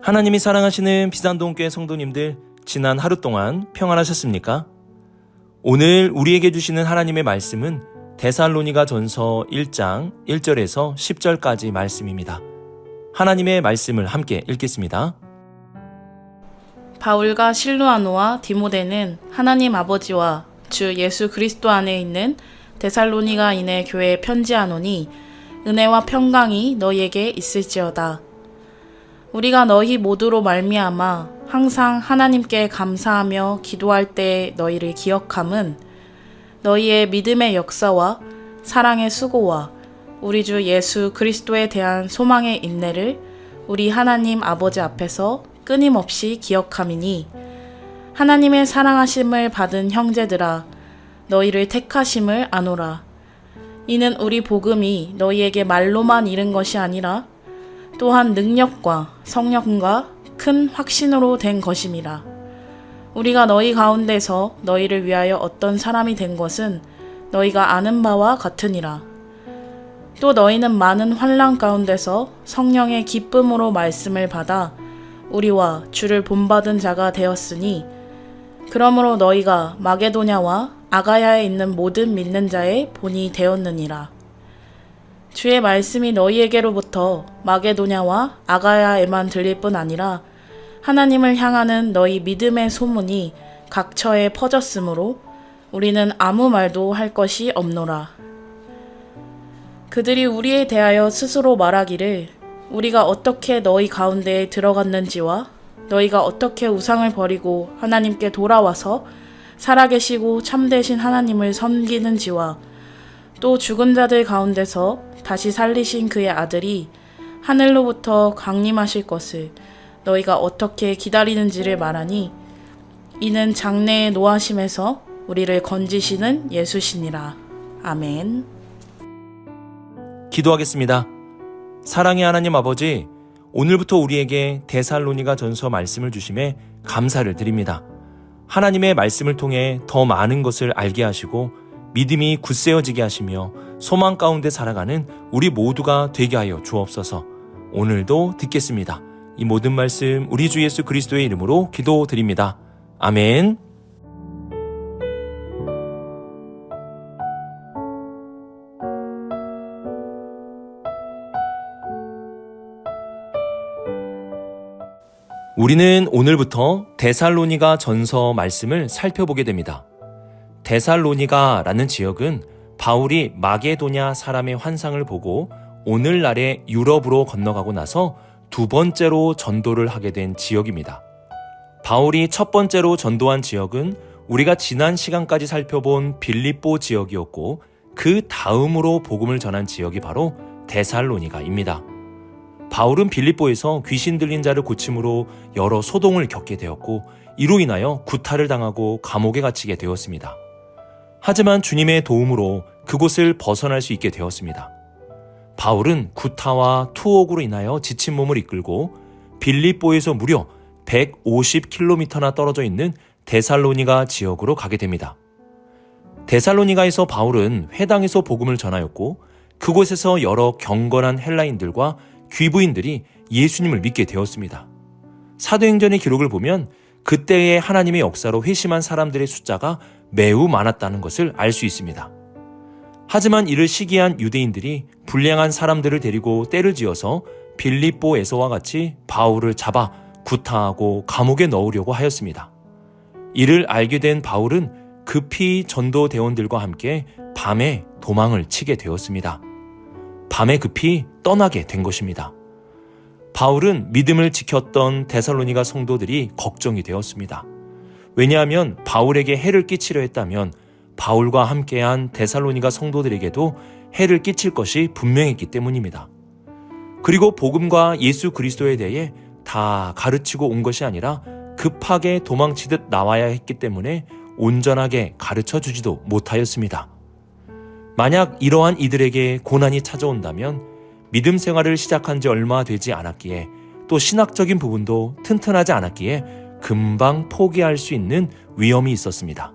하나님이 사랑하시는 비산동교회 성도님들, 지난 하루 동안 평안하셨습니까? 오늘 우리에게 주시는 하나님의 말씀은 데살로니가 전서 1장 1절에서 10절까지 말씀입니다. 하나님의 말씀을 함께 읽겠습니다. 바울과 실루아노와 디모데는 하나님 아버지와 주 예수 그리스도 안에 있는 데살로니가인의 교회에 편지하노니 은혜와 평강이 너희에게 있을지어다. 우리가 너희 모두로 말미암아 항상 하나님께 감사하며 기도할 때 너희를 기억함은 너희의 믿음의 역사와 사랑의 수고와 우리 주 예수 그리스도에 대한 소망의 인내를 우리 하나님 아버지 앞에서 끊임없이 기억함이니 하나님의 사랑하심을 받은 형제들아 너희를 택하심을 아노라. 이는 우리 복음이 너희에게 말로만 이른 것이 아니라 또한 능력과 성령과 큰 확신으로 된 것임이라. 우리가 너희 가운데서 너희를 위하여 어떤 사람이 된 것은 너희가 아는 바와 같으니라. 또 너희는 많은 환난 가운데서 성령의 기쁨으로 말씀을 받아 우리와 주를 본받은 자가 되었으니 그러므로 너희가 마게도냐와 아가야에 있는 모든 믿는 자의 본이 되었느니라. 주의 말씀이 너희에게로부터 마게도냐와 아가야에만 들릴 뿐 아니라 하나님을 향하는 너희 믿음의 소문이 각처에 퍼졌으므로 우리는 아무 말도 할 것이 없노라. 그들이 우리에 대하여 스스로 말하기를 우리가 어떻게 너희 가운데에 들어갔는지와 너희가 어떻게 우상을 버리고 하나님께 돌아와서 살아계시고 참되신 하나님을 섬기는지와 또 죽은 자들 가운데서 다시 살리신 그의 아들이 하늘로부터 강림하실 것을 너희가 어떻게 기다리는지를 말하니 이는 장래의 노하심에서 우리를 건지시는 예수시니라. 아멘. 기도하겠습니다. 사랑의 하나님 아버지, 오늘부터 우리에게 데살로니가 전서 말씀을 주심에 감사를 드립니다. 하나님의 말씀을 통해 더 많은 것을 알게 하시고 믿음이 굳세어지게 하시며 소망 가운데 살아가는 우리 모두가 되게 하여 주옵소서. 오늘도 듣겠습니다. 이 모든 말씀 우리 주 예수 그리스도의 이름으로 기도드립니다. 아멘. 우리는 오늘부터 데살로니가 전서 말씀을 살펴보게 됩니다. 데살로니가라는 지역은 바울이 마게도냐 사람의 환상을 보고 오늘날의 유럽으로 건너가고 나서 두 번째로 전도를 하게 된 지역입니다. 바울이 첫 번째로 전도한 지역은 우리가 지난 시간까지 살펴본 빌립보 지역이었고 그 다음으로 복음을 전한 지역이 바로 데살로니가입니다. 바울은 빌립보에서 귀신 들린 자를 고침으로 여러 소동을 겪게 되었고 이로 인하여 구타를 당하고 감옥에 갇히게 되었습니다. 하지만 주님의 도움으로 그곳을 벗어날 수 있게 되었습니다. 바울은 구타와 투옥으로 인하여 지친 몸을 이끌고 빌립보에서 무려 150km나 떨어져 있는 데살로니가 지역으로 가게 됩니다. 데살로니가에서 바울은 회당에서 복음을 전하였고 그곳에서 여러 경건한 헬라인들과 귀부인들이 예수님을 믿게 되었습니다. 사도행전의 기록을 보면 그때의 하나님의 역사로 회심한 사람들의 숫자가 매우 많았다는 것을 알 수 있습니다. 하지만 이를 시기한 유대인들이 불량한 사람들을 데리고 떼를 지어서 빌립보에서와 같이 바울을 잡아 구타하고 감옥에 넣으려고 하였습니다. 이를 알게 된 바울은 급히 전도대원들과 함께 밤에 도망을 치게 되었습니다. 밤에 급히 떠나게 된 것입니다. 바울은 믿음을 지켰던 데살로니가 성도들이 걱정이 되었습니다. 왜냐하면 바울에게 해를 끼치려 했다면 바울과 함께한 데살로니가 성도들에게도 해를 끼칠 것이 분명했기 때문입니다. 그리고 복음과 예수 그리스도에 대해 다 가르치고 온 것이 아니라 급하게 도망치듯 나와야 했기 때문에 온전하게 가르쳐 주지도 못하였습니다. 만약 이러한 이들에게 고난이 찾아온다면 믿음 생활을 시작한 지 얼마 되지 않았기에 또 신학적인 부분도 튼튼하지 않았기에 금방 포기할 수 있는 위험이 있었습니다.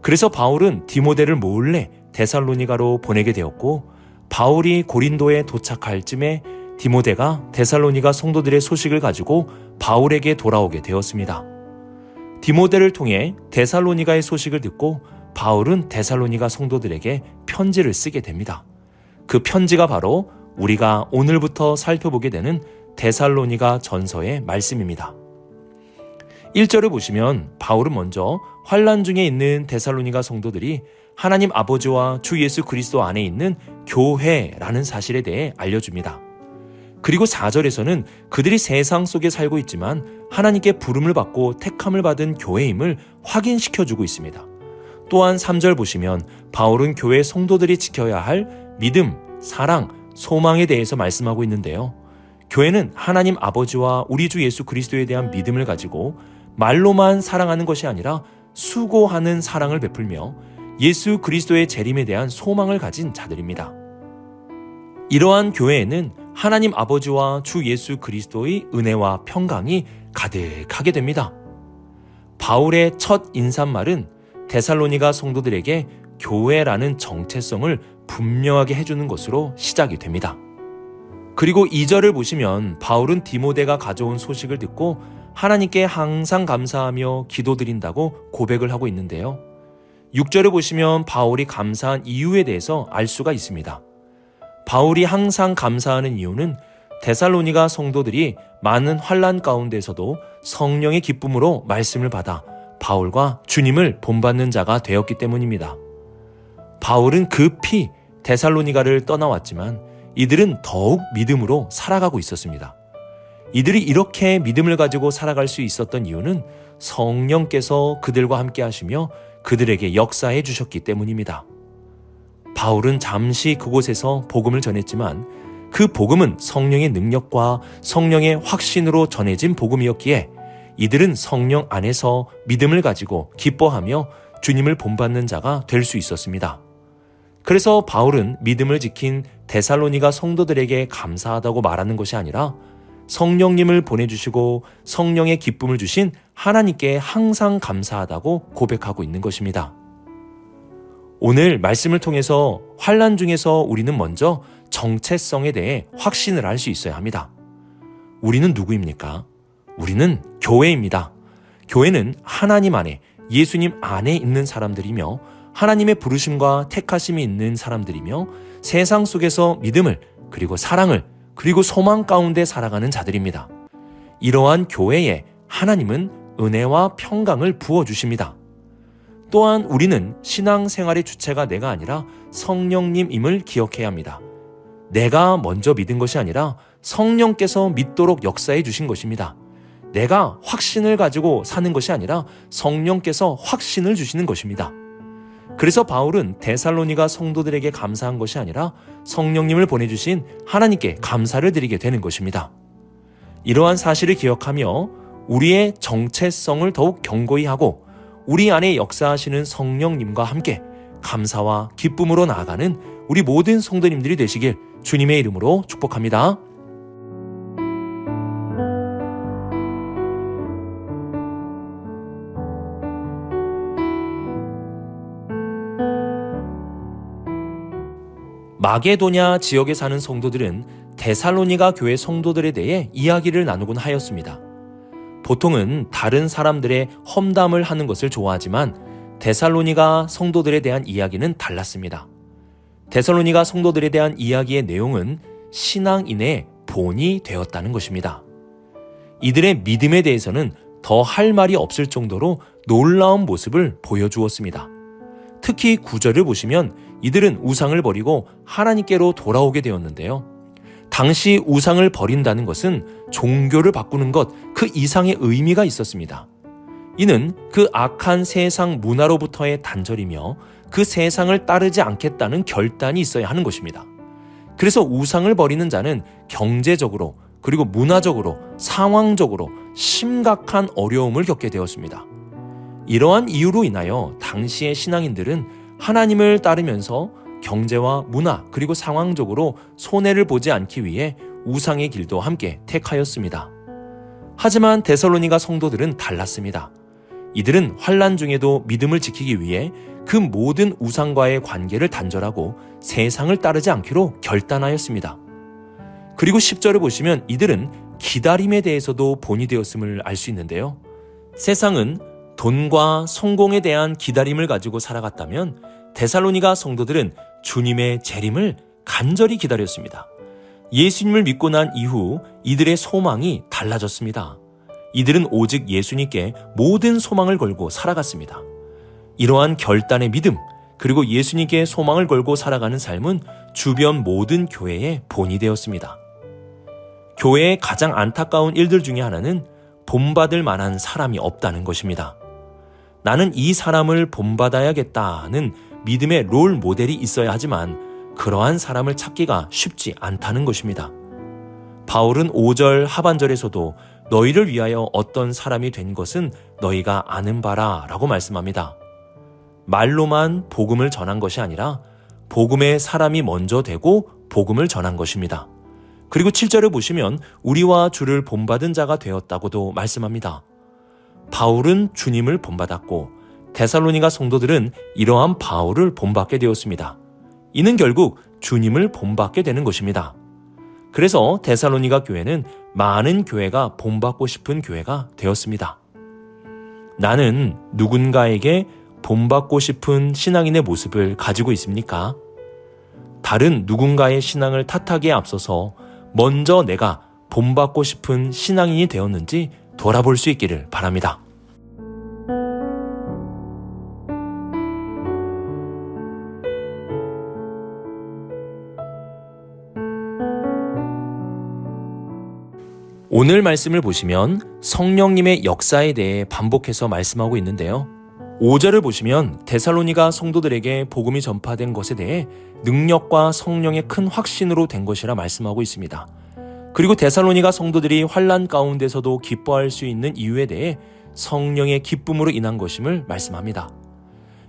그래서 바울은 디모데를 몰래 데살로니가로 보내게 되었고 바울이 고린도에 도착할 쯤에 디모데가 데살로니가 성도들의 소식을 가지고 바울에게 돌아오게 되었습니다. 디모데를 통해 데살로니가의 소식을 듣고 바울은 데살로니가 성도들에게 편지를 쓰게 됩니다. 그 편지가 바로 우리가 오늘부터 살펴보게 되는 데살로니가 전서의 말씀입니다. 1절을 보시면 바울은 먼저 환난 중에 있는 데살로니가 성도들이 하나님 아버지와 주 예수 그리스도 안에 있는 교회라는 사실에 대해 알려줍니다. 그리고 4절에서는 그들이 세상 속에 살고 있지만 하나님께 부름을 받고 택함을 받은 교회임을 확인시켜주고 있습니다. 또한 3절 보시면 바울은 교회 성도들이 지켜야 할 믿음, 사랑, 소망에 대해서 말씀하고 있는데요. 교회는 하나님 아버지와 우리 주 예수 그리스도에 대한 믿음을 가지고 말로만 사랑하는 것이 아니라 수고하는 사랑을 베풀며 예수 그리스도의 재림에 대한 소망을 가진 자들입니다. 이러한 교회에는 하나님 아버지와 주 예수 그리스도의 은혜와 평강이 가득하게 됩니다. 바울의 첫 인사말은 데살로니가 성도들에게 교회라는 정체성을 분명하게 해주는 것으로 시작이 됩니다. 그리고 2절을 보시면 바울은 디모데가 가져온 소식을 듣고 하나님께 항상 감사하며 기도드린다고 고백을 하고 있는데요. 6절을 보시면 바울이 감사한 이유에 대해서 알 수가 있습니다. 바울이 항상 감사하는 이유는 데살로니가 성도들이 많은 환난 가운데서도 성령의 기쁨으로 말씀을 받아 바울과 주님을 본받는 자가 되었기 때문입니다. 바울은 급히 데살로니가를 떠나왔지만 이들은 더욱 믿음으로 살아가고 있었습니다. 이들이 이렇게 믿음을 가지고 살아갈 수 있었던 이유는 성령께서 그들과 함께 하시며 그들에게 역사해 주셨기 때문입니다. 바울은 잠시 그곳에서 복음을 전했지만 그 복음은 성령의 능력과 성령의 확신으로 전해진 복음이었기에 이들은 성령 안에서 믿음을 가지고 기뻐하며 주님을 본받는 자가 될 수 있었습니다. 그래서 바울은 믿음을 지킨 데살로니가 성도들에게 감사하다고 말하는 것이 아니라 성령님을 보내주시고 성령의 기쁨을 주신 하나님께 항상 감사하다고 고백하고 있는 것입니다. 오늘 말씀을 통해서 환난 중에서 우리는 먼저 정체성에 대해 확신을 할 수 있어야 합니다. 우리는 누구입니까? 우리는 교회입니다. 교회는 하나님 안에, 예수님 안에 있는 사람들이며 하나님의 부르심과 택하심이 있는 사람들이며 세상 속에서 믿음을 그리고 사랑을 그리고 소망 가운데 살아가는 자들입니다. 이러한 교회에 하나님은 은혜와 평강을 부어주십니다. 또한 우리는 신앙생활의 주체가 내가 아니라 성령님임을 기억해야 합니다. 내가 먼저 믿은 것이 아니라 성령께서 믿도록 역사해 주신 것입니다. 내가 확신을 가지고 사는 것이 아니라 성령께서 확신을 주시는 것입니다. 그래서 바울은 데살로니가 성도들에게 감사한 것이 아니라 성령님을 보내주신 하나님께 감사를 드리게 되는 것입니다. 이러한 사실을 기억하며 우리의 정체성을 더욱 견고히 하고 우리 안에 역사하시는 성령님과 함께 감사와 기쁨으로 나아가는 우리 모든 성도님들이 되시길 주님의 이름으로 축복합니다. 마게도냐 지역에 사는 성도들은 데살로니가 교회 성도들에 대해 이야기를 나누곤 하였습니다. 보통은 다른 사람들의 험담을 하는 것을 좋아하지만 데살로니가 성도들에 대한 이야기는 달랐습니다. 데살로니가 성도들에 대한 이야기의 내용은 신앙인의 본이 되었다는 것입니다. 이들의 믿음에 대해서는 더 할 말이 없을 정도로 놀라운 모습을 보여주었습니다. 특히 9절을 보시면 이들은 우상을 버리고 하나님께로 돌아오게 되었는데요. 당시 우상을 버린다는 것은 종교를 바꾸는 것 그 이상의 의미가 있었습니다. 이는 그 악한 세상 문화로부터의 단절이며 그 세상을 따르지 않겠다는 결단이 있어야 하는 것입니다. 그래서 우상을 버리는 자는 경제적으로 그리고 문화적으로 상황적으로 심각한 어려움을 겪게 되었습니다. 이러한 이유로 인하여 당시의 신앙인들은 하나님을 따르면서 경제와 문화 그리고 상황적으로 손해를 보지 않기 위해 우상의 길도 함께 택하였습니다. 하지만 데살로니가 성도들은 달랐습니다. 이들은 환난 중에도 믿음을 지키기 위해 그 모든 우상과의 관계를 단절하고 세상을 따르지 않기로 결단하였습니다. 그리고 10절을 보시면 이들은 기다림에 대해서도 본이 되었음을 알 수 있는데요. 세상은 돈과 성공에 대한 기다림을 가지고 살아갔다면 데살로니가 성도들은 주님의 재림을 간절히 기다렸습니다. 예수님을 믿고 난 이후 이들의 소망이 달라졌습니다. 이들은 오직 예수님께 모든 소망을 걸고 살아갔습니다. 이러한 결단의 믿음, 그리고 예수님께 소망을 걸고 살아가는 삶은 주변 모든 교회의 본이 되었습니다. 교회의 가장 안타까운 일들 중에 하나는 본받을 만한 사람이 없다는 것입니다. 나는 이 사람을 본받아야겠다는 믿음의 롤 모델이 있어야 하지만 그러한 사람을 찾기가 쉽지 않다는 것입니다. 바울은 5절 하반절에서도 너희를 위하여 어떤 사람이 된 것은 너희가 아는 바라 라고 말씀합니다. 말로만 복음을 전한 것이 아니라 복음의 사람이 먼저 되고 복음을 전한 것입니다. 그리고 7절을 보시면 우리와 주를 본받은 자가 되었다고도 말씀합니다. 바울은 주님을 본받았고 데살로니가 성도들은 이러한 바울을 본받게 되었습니다. 이는 결국 주님을 본받게 되는 것입니다. 그래서 데살로니가 교회는 많은 교회가 본받고 싶은 교회가 되었습니다. 나는 누군가에게 본받고 싶은 신앙인의 모습을 가지고 있습니까? 다른 누군가의 신앙을 탓하기에 앞서서 먼저 내가 본받고 싶은 신앙인이 되었는지 돌아볼 수 있기를 바랍니다. 오늘 말씀을 보시면 성령님의 역사에 대해 반복해서 말씀하고 있는데요. 5절을 보시면 데살로니가 성도들에게 복음이 전파된 것에 대해 능력과 성령의 큰 확신으로 된 것이라 말씀하고 있습니다. 그리고 데살로니가 성도들이 환난 가운데서도 기뻐할 수 있는 이유에 대해 성령의 기쁨으로 인한 것임을 말씀합니다.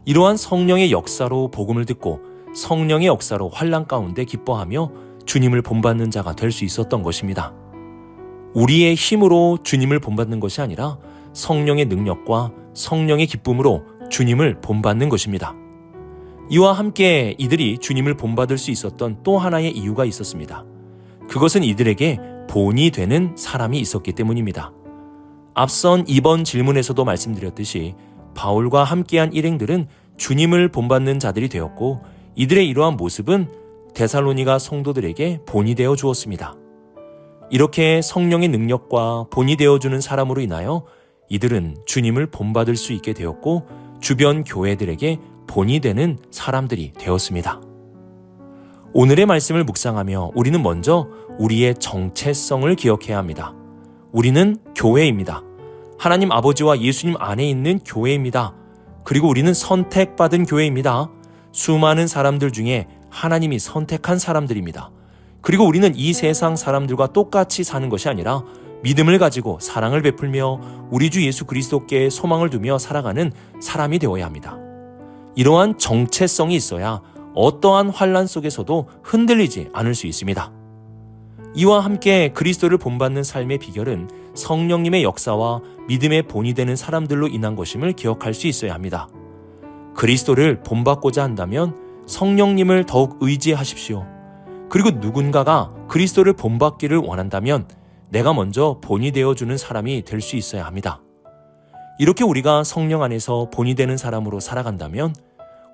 이러한 성령의 역사로 복음을 듣고 성령의 역사로 환난 가운데 기뻐하며 주님을 본받는 자가 될 수 있었던 것입니다. 우리의 힘으로 주님을 본받는 것이 아니라 성령의 능력과 성령의 기쁨으로 주님을 본받는 것입니다. 이와 함께 이들이 주님을 본받을 수 있었던 또 하나의 이유가 있었습니다. 그것은 이들에게 본이 되는 사람이 있었기 때문입니다. 앞선 이번 질문에서도 말씀드렸듯이 바울과 함께한 일행들은 주님을 본받는 자들이 되었고 이들의 이러한 모습은 데살로니가 성도들에게 본이 되어 주었습니다. 이렇게 성령의 능력과 본이 되어주는 사람으로 인하여 이들은 주님을 본받을 수 있게 되었고 주변 교회들에게 본이 되는 사람들이 되었습니다. 오늘의 말씀을 묵상하며 우리는 먼저 우리의 정체성을 기억해야 합니다. 우리는 교회입니다. 하나님 아버지와 예수님 안에 있는 교회입니다. 그리고 우리는 선택받은 교회입니다. 수많은 사람들 중에 하나님이 선택한 사람들입니다. 그리고 우리는 이 세상 사람들과 똑같이 사는 것이 아니라 믿음을 가지고 사랑을 베풀며 우리 주 예수 그리스도께 소망을 두며 살아가는 사람이 되어야 합니다. 이러한 정체성이 있어야 어떠한 환난 속에서도 흔들리지 않을 수 있습니다. 이와 함께 그리스도를 본받는 삶의 비결은 성령님의 역사와 믿음의 본이 되는 사람들로 인한 것임을 기억할 수 있어야 합니다. 그리스도를 본받고자 한다면 성령님을 더욱 의지하십시오. 그리고 누군가가 그리스도를 본받기를 원한다면 내가 먼저 본이 되어주는 사람이 될 수 있어야 합니다. 이렇게 우리가 성령 안에서 본이 되는 사람으로 살아간다면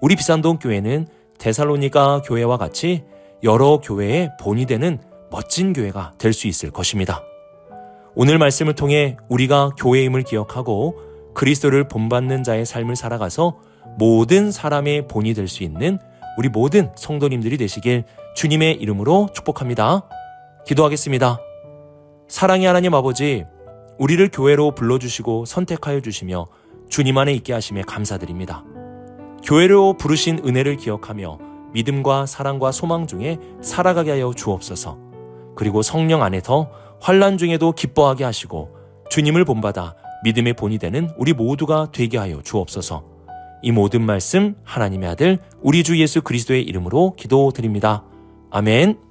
우리 비산동 교회는 데살로니가 교회와 같이 여러 교회의 본이 되는 멋진 교회가 될 수 있을 것입니다. 오늘 말씀을 통해 우리가 교회임을 기억하고 그리스도를 본받는 자의 삶을 살아가서 모든 사람의 본이 될 수 있는 우리 모든 성도님들이 되시길 주님의 이름으로 축복합니다. 기도하겠습니다. 사랑의 하나님 아버지, 우리를 교회로 불러주시고 선택하여 주시며 주님 안에 있게 하심에 감사드립니다. 교회로 부르신 은혜를 기억하며 믿음과 사랑과 소망 중에 살아가게 하여 주옵소서. 그리고 성령 안에서 환난 중에도 기뻐하게 하시고 주님을 본받아 믿음의 본이 되는 우리 모두가 되게 하여 주옵소서. 이 모든 말씀 하나님의 아들 우리 주 예수 그리스도의 이름으로 기도드립니다. 아멘.